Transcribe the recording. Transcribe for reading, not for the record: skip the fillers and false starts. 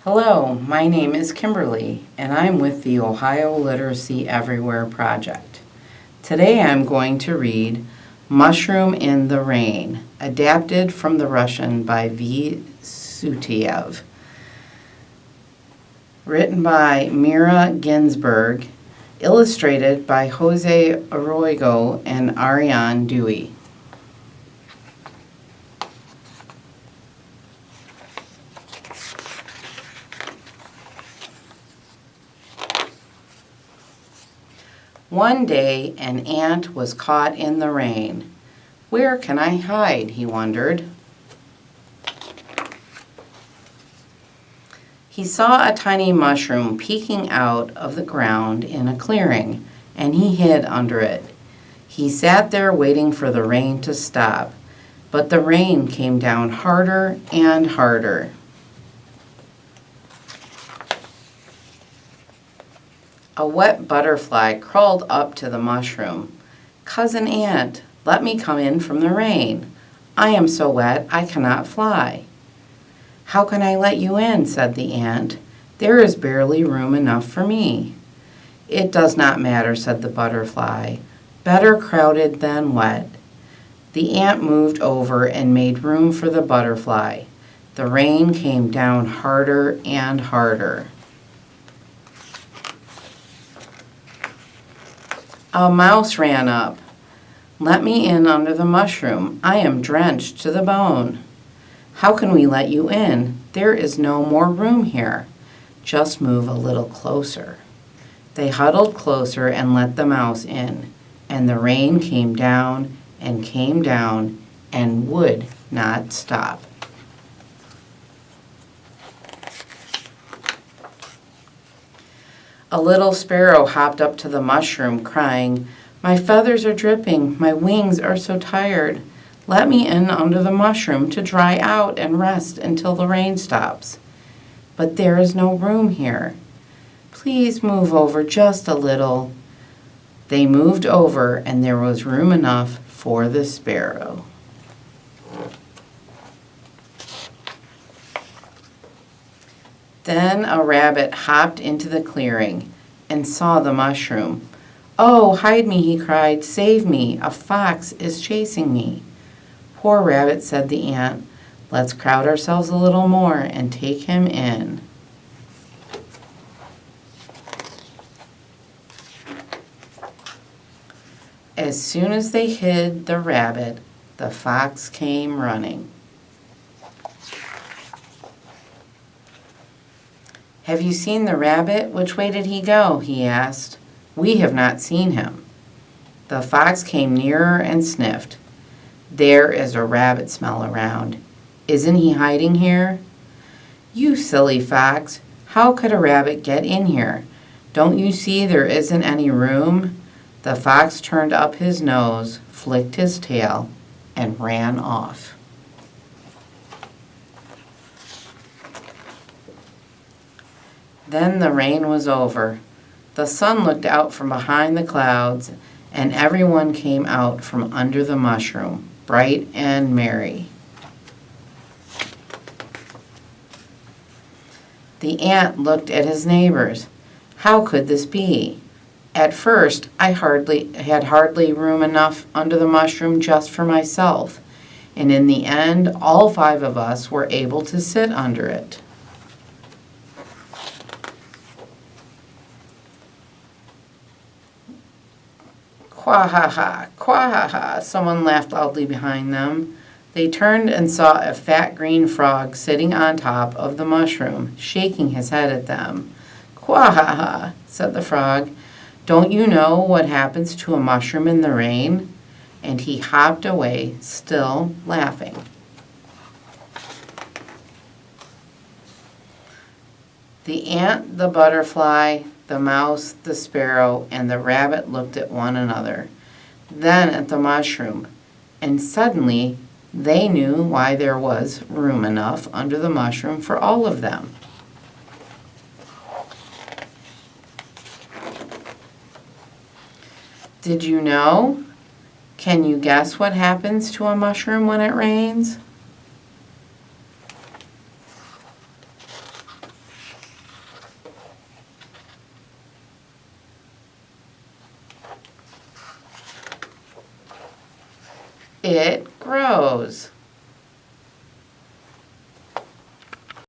Hello, my name is Kimberly, and I'm with the Ohio Literacy Everywhere Project. Today I'm going to read Mushroom in the Rain, adapted from the Russian by V. Sutiev. Written by Mirra Ginsburg, illustrated by José Aruego and Ariane Dewey. One day, an ant was caught in the rain. Where can I hide, he wondered. He saw a tiny mushroom peeking out of the ground in a clearing, and he hid under it. He sat there waiting for the rain to stop, but the rain came down harder and harder. A wet butterfly crawled up to the mushroom. "Cousin Ant, let me come in from the rain. I am so wet I cannot fly." "How can I let you in?" said the ant. "There is barely room enough for me." "It does not matter," said the butterfly. "Better crowded than wet." The ant moved over and made room for the butterfly. The rain came down harder and harder. A mouse ran up. "Let me in under the mushroom. I am drenched to the bone." "How can we let you in? There is no more room here." "Just move a little closer." They huddled closer and let the mouse in, and the rain came down and would not stop. A little sparrow hopped up to the mushroom, crying, "My feathers are dripping, my wings are so tired. Let me in under the mushroom to dry out and rest until the rain stops." "But there is no room here." "Please move over just a little." They moved over, and there was room enough for the sparrow. Then a rabbit hopped into the clearing and saw the mushroom. "Oh, hide me," he cried. "Save me. A fox is chasing me." "Poor rabbit," said the ant. "Let's crowd ourselves a little more and take him in." As soon as they hid the rabbit, the fox came running. "Have you seen the rabbit? Which way did he go?" he asked. "We have not seen him." The fox came nearer and sniffed. "There is a rabbit smell around. Isn't he hiding here?" "You silly fox, how could a rabbit get in here? Don't you see there isn't any room?" The fox turned up his nose, flicked his tail, and ran off. Then the rain was over. The sun looked out from behind the clouds, and everyone came out from under the mushroom, bright and merry. The ant looked at his neighbors. How could this be? At first, I had hardly room enough under the mushroom just for myself, and in the end, all 5 of us were able to sit under it. "Quah-ha-ha, quah-ha-ha," someone laughed loudly behind them. They turned and saw a fat green frog sitting on top of the mushroom, shaking his head at them. "Quah-ha-ha," said the frog. "Don't you know what happens to a mushroom in the rain?" And he hopped away, still laughing. The ant, the butterfly, the mouse, the sparrow, and the rabbit looked at one another, then at the mushroom, and suddenly they knew why there was room enough under the mushroom for all of them. Did you know? Can you guess what happens to a mushroom when it rains? It grows.